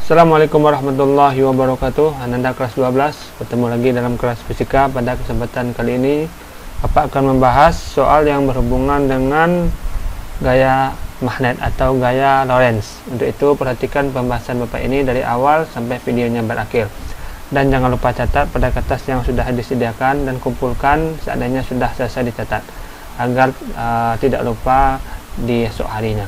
Assalamualaikum warahmatullahi wabarakatuh. Ananda kelas 12, bertemu lagi dalam kelas fisika. Pada kesempatan kali ini Bapak akan membahas soal yang berhubungan dengan gaya magnet atau gaya Lorentz. Untuk itu perhatikan pembahasan Bapak ini dari awal sampai videonya berakhir. Dan jangan lupa catat pada kertas yang sudah disediakan dan kumpulkan seandainya sudah selesai dicatat, agar tidak lupa di esok harinya.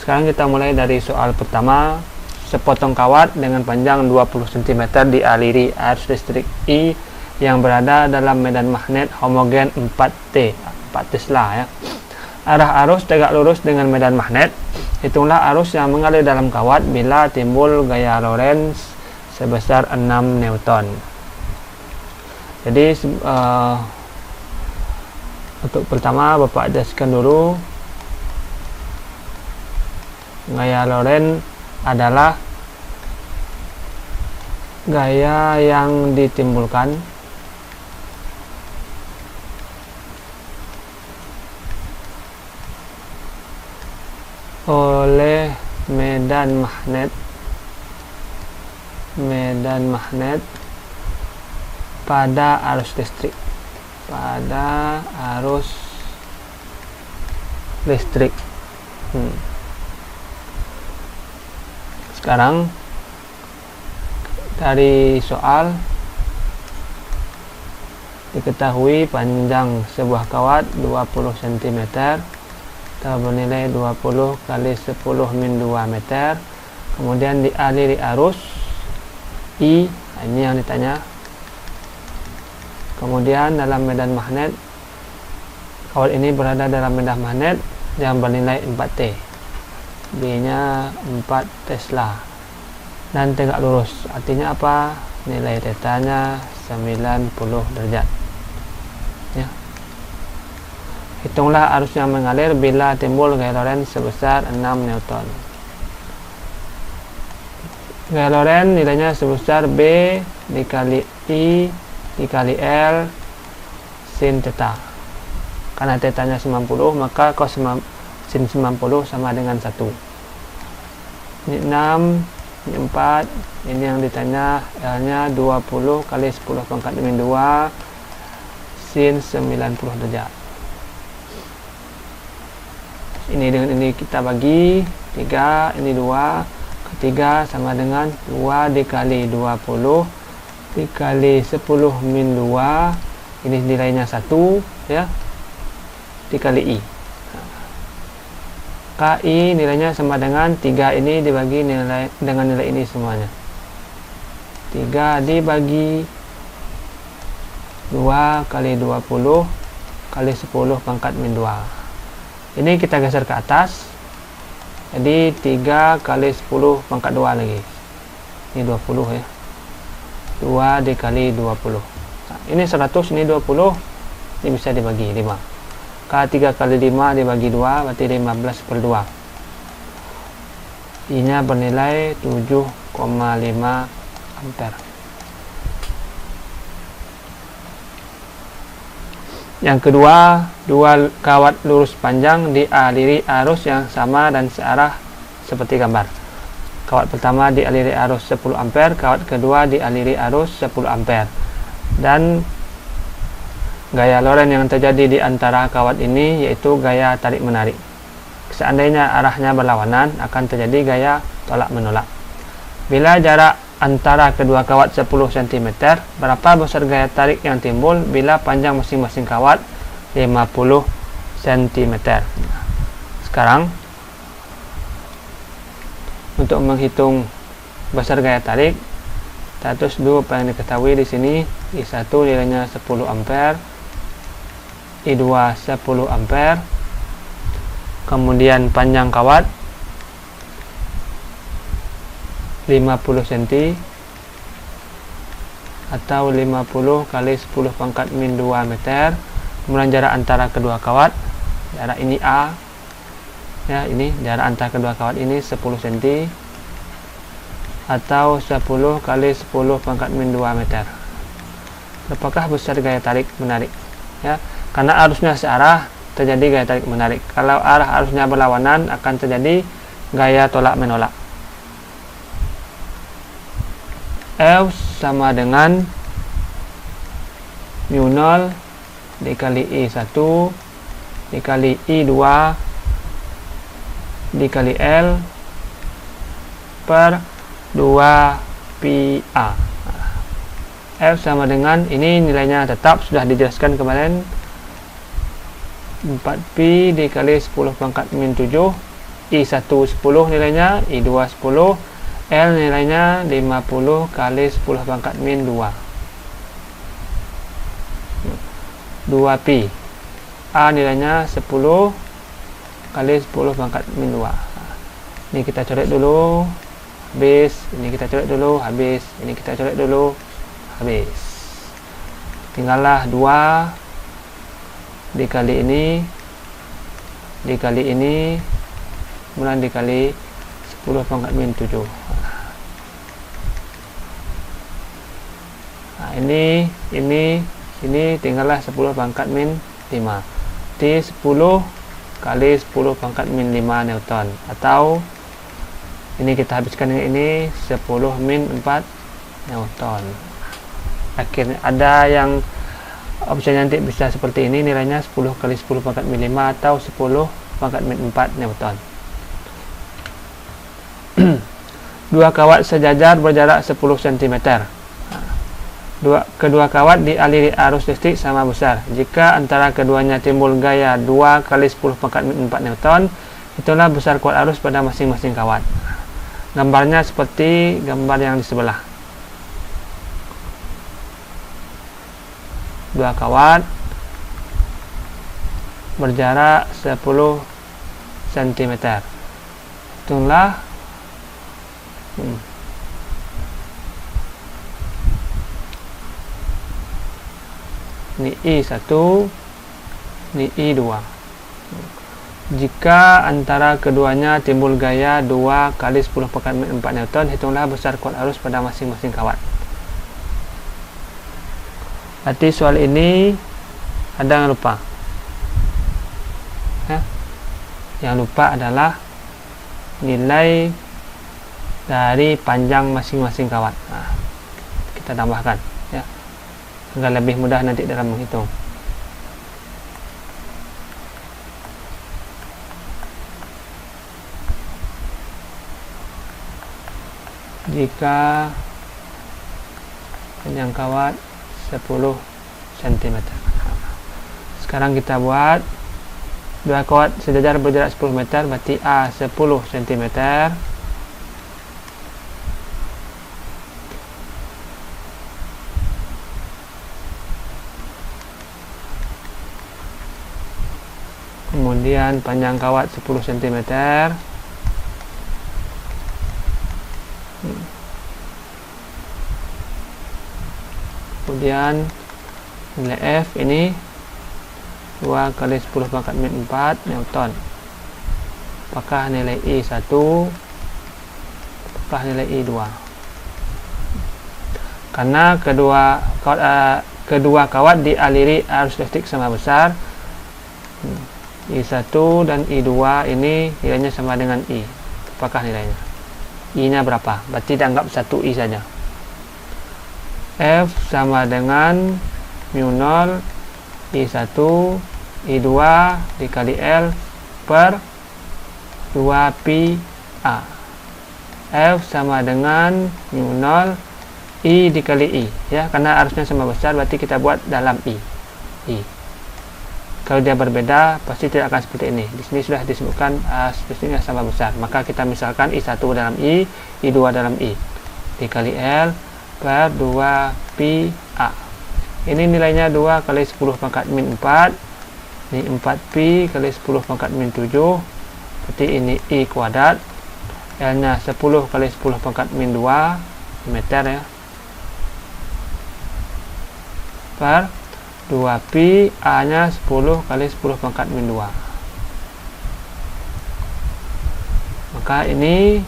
Sekarang kita mulai dari soal pertama. Sepotong kawat dengan panjang 20 cm dialiri arus listrik I yang berada dalam medan magnet homogen 4 Tesla ya. Arah arus tegak lurus dengan medan magnet. Hitunglah arus yang mengalir dalam kawat bila timbul gaya Lorentz sebesar 6 Newton. Jadi untuk pertama Bapak jelaskan dulu. Gaya Lorentz adalah gaya yang ditimbulkan oleh medan magnet pada arus listrik. Sekarang dari soal diketahui panjang sebuah kawat 20 cm atau bernilai 20 kali 10 min 2 meter, kemudian dialiri arus I, ini yang ditanya. Kemudian dalam medan magnet, kawat ini berada dalam medan magnet yang bernilai 4T, B nya 4 Tesla, dan tegak lurus. Artinya apa? Nilai tetanya 90 derajat ya. Hitunglah arus yang mengalir bila timbul gaya Lorentz sebesar 6 Newton. Gaya Lorentz nilainya sebesar B dikali I dikali L sin theta. Karena tetanya 90, maka cos sin 90 sama dengan 1. Ini 6, ini 4, ini yang ditanya, L nya 20 kali 10 pangkat min 2 sin 90 derajat. Ini dengan ini kita bagi 3, ini 2, ketiga sama dengan 2 dikali 20 dikali 10 min 2, ini nilainya 1 ya, dikali I. KI nilainya sama dengan 3 ini dibagi nilai dengan nilai ini semuanya. 3 dibagi 2 kali 20 kali 10 pangkat min 2. Ini kita geser ke atas. Jadi 3 kali 10 pangkat 2 lagi. Ini 20 ya. 2 dikali 20. Nah, ini 100, ini 20. Ini bisa dibagi 5. K3 kali 5 dibagi 2 berarti 15/2. I nya bernilai 7,5 ampere. Yang kedua, dua kawat lurus panjang dialiri arus yang sama dan searah seperti gambar. Kawat pertama dialiri arus 10 ampere, kawat kedua dialiri arus 10 ampere. Dan gaya Lorentz yang terjadi di antara kawat ini yaitu gaya tarik-menarik. Seandainya arahnya berlawanan, akan terjadi gaya tolak-menolak. Bila jarak antara kedua kawat 10 cm, berapa besar gaya tarik yang timbul bila panjang masing-masing kawat 50 cm? Sekarang untuk menghitung besar gaya tarik, kita terus dulu apa yang diketahui di sini. I1 nilainya 10 ampere, I2 10 ampere, kemudian panjang kawat 50 cm atau 50 kali 10 pangkat min 2 meter. Kemudian jarak antara kedua kawat, jarak ini A ya, ini jarak antara kedua kawat ini 10 cm atau 10 kali 10 pangkat min 2 meter. Apakah besar gaya tarik menarik ya? Karena arusnya searah, terjadi gaya tarik menarik. Kalau arah arusnya berlawanan, akan terjadi gaya tolak menolak. F sama dengan mu 0 dikali I1 dikali I2 dikali L per 2 pi A. F sama dengan, ini nilainya tetap sudah dijelaskan kemarin, 4pi dikali 10 pangkat min 7, I1 10 nilainya, I2 10, L nilainya 50 kali 10 pangkat min 2 2pi. A nilainya 10 kali 10 pangkat min 2. Ini kita coret dulu, habis. Ini kita coret dulu, habis. Ini kita coret dulu, habis. Tinggallah 2 dikali ini kemudian dikali 10 pangkat min 7. Nah, ini tinggallah 10 pangkat min 5. T 10 kali 10 pangkat min 5 Newton, atau ini kita habiskan dengan ini 10 min 4 Newton. Akhirnya ada yang opsi nanti bisa seperti ini, nilainya 10 kali 10 pangkat min 5 atau 10 pangkat min 4 Newton. Dua kawat sejajar berjarak 10 cm. Kedua kawat dialiri arus listrik sama besar. Jika antara keduanya timbul gaya 2 kali 10 pangkat min 4 Newton, itulah besar kuat arus pada masing-masing kawat. Gambarnya seperti gambar yang di sebelah. Dua kawat berjarak 10 cm. Itulah ini I1, ini I2. Jika antara keduanya timbul gaya 2 kali 10 pangkat min 4 Newton, hitunglah besar kuat arus pada masing-masing kawat. Berarti soal ini ada yang lupa ya? Yang lupa adalah nilai dari panjang masing-masing kawat. Nah, kita tambahkan ya, agar lebih mudah nanti dalam menghitung. Jika panjang kawat 10 cm. Sekarang kita buat dua kawat sejajar berjarak 10 meter, berarti A 10 cm. Kemudian panjang kawat 10 cm. Kemudian nilai F ini 2 kali 10 pangkat min 4 Newton. Apakah nilai I1? Apakah nilai I2? Karena kedua kawat dialiri arus listrik sama besar, I1 dan I2 ini nilainya sama dengan I. Apakah nilainya? I-nya berapa? Berarti dianggap 1 I saja. F sama dengan mu 0 I1 I2 dikali L per 2 pi A. F sama dengan mu 0 I dikali I ya, karena arusnya sama besar, berarti kita buat dalam I. Kalau dia berbeda pasti tidak akan seperti ini. Di sini sudah disebutkan listriknya sama besar, maka kita misalkan I1 dalam I, I2 dalam I dikali L per 2 pi A. Ini nilainya 2 kali 10 pangkat min 4, ini 4pi kali 10 pangkat min 7, berarti ini I kuadrat, L nya 10 kali 10 pangkat min 2 meter ya, per 2pi, A nya 10 kali 10 pangkat min 2. Maka ini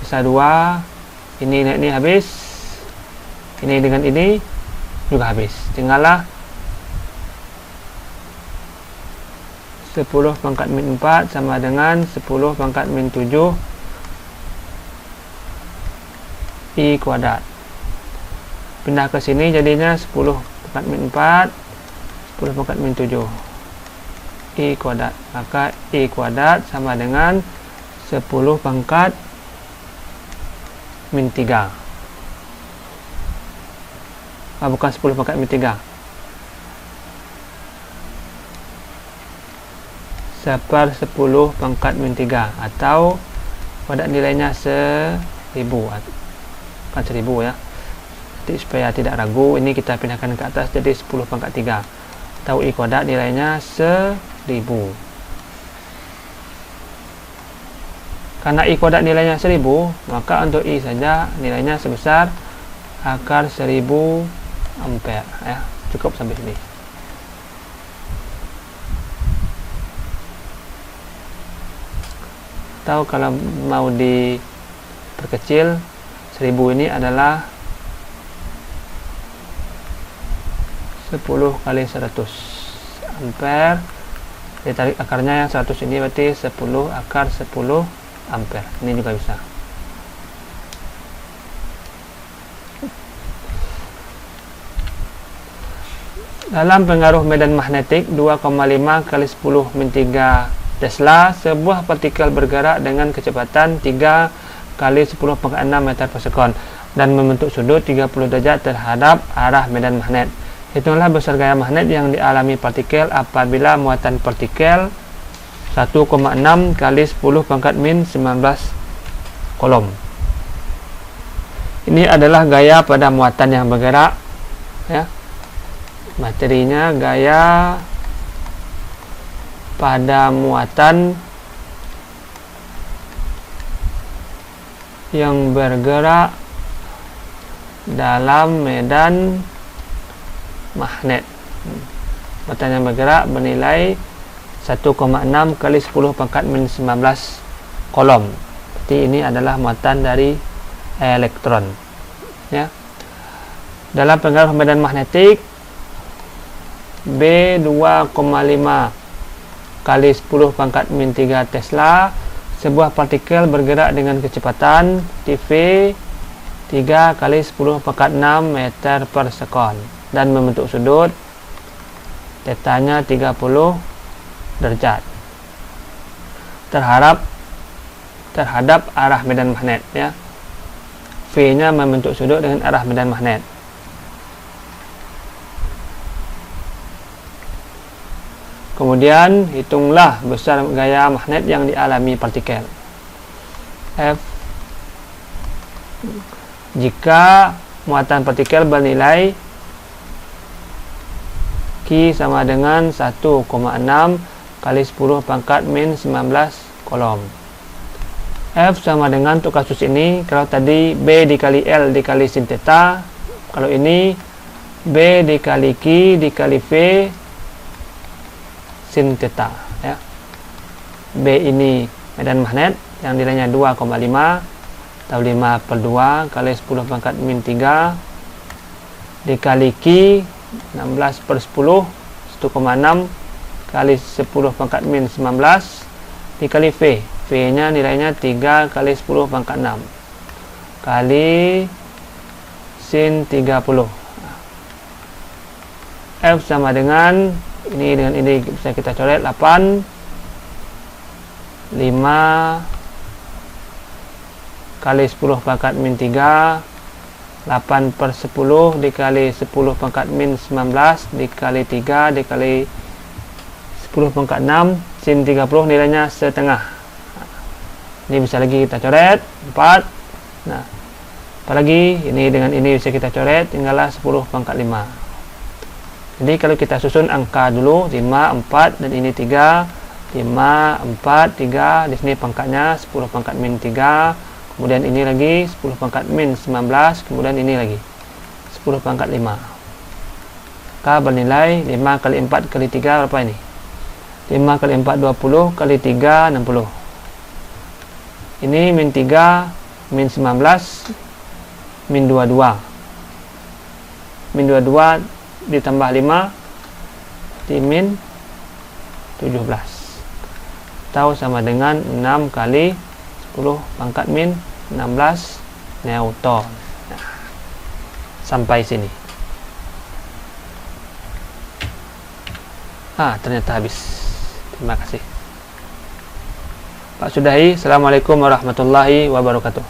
bisa 2, ini habis, ini dengan ini juga habis. Tinggallah 10 pangkat min 4 sama dengan 10 pangkat min 7 I kuadrat. Pindah ke sini jadinya 10 pangkat min 4, 10 pangkat min 7 I kuadrat. Maka I kuadrat sama dengan 10 pangkat min 3. Bukan 10 pangkat min 3, 1/10 pangkat min 3, atau pada nilainya 1000, bukan 1000 ya. Jadi supaya tidak ragu, ini kita pindahkan ke atas jadi 10 pangkat 3, atau I kuadrat nilainya 1000. Karena I kuadrat nilainya 1000, maka untuk I saja nilainya sebesar akar 1000 ampere ya. Cukup sampai sini. Atau kalau mau diperkecil, 1000 ini adalah 10 kali 100 ampere. Ditarik akarnya yang 100 ini berarti 10 akar 10 ampere. Ini juga bisa. Dalam pengaruh medan magnetik 2,5 kali 10 min 3 Tesla, sebuah partikel bergerak dengan kecepatan 3 kali 10 pangkat 6 meter per sekon dan membentuk sudut 30 derajat terhadap arah medan magnet. Hitunglah besar gaya magnet yang dialami partikel apabila muatan partikel 1,6 kali 10 pangkat min 19 kolom. Ini adalah gaya pada muatan yang bergerak ya. Materinya gaya pada muatan yang bergerak dalam medan magnet. Muatan yang bergerak bernilai 1,6 kali 10 pangkat min 19 kolom. Jadi ini adalah muatan dari elektron ya. Dalam pengaruh medan magnetik B 2,5 kali 10 pangkat min 3 Tesla, sebuah partikel bergerak dengan kecepatan TV 3 kali 10 pangkat 6 meter per sekon dan membentuk sudut tetanya 30 derajat terhadap arah medan magnet ya. V nya membentuk sudut dengan arah medan magnet. Kemudian hitunglah besar gaya magnet yang dialami partikel F jika muatan partikel bernilai Q sama dengan 1,6 kali 10 pangkat min 19 kolom. F sama dengan, untuk kasus ini, kalau tadi B dikali L dikali sin theta, kalau ini B dikali Q dikali V sin theta ya. B ini medan magnet yang nilainya 2,5 atau 5/2 kali 10 pangkat min 3 dikali Q 16/10 1,6 kali 10 pangkat min 19 dikali V. V nya nilainya 3 kali 10 pangkat 6 kali sin 30. F sama dengan ini dengan ini bisa kita coret 8 5 kali 10 pangkat min 3 8/10 dikali 10 pangkat min 19 dikali 3 dikali 10 pangkat 6 sin 30 nilainya setengah. Ini bisa lagi kita coret 4. Nah, apalagi ini dengan ini bisa kita coret, tinggallah 10 pangkat 5. Jadi kalau kita susun angka dulu 5, 4 dan ini 3, 5, 4, 3, di sini pangkatnya 10 pangkat min 3, kemudian ini lagi 10 pangkat min 19, kemudian ini lagi 10 pangkat 5. Maka bernilai 5 kali 4 kali 3 berapa ini? 5 kali 4 20 kali 3 60. Ini min 3 min 19 min 22. Min 22 ditambah 5 di min 17 atau sama dengan 6 kali 10 pangkat min 16 Newton. Nah, sampai sini. Ternyata habis. Terima kasih. Pak sudahi. Assalamualaikum warahmatullahi wabarakatuh.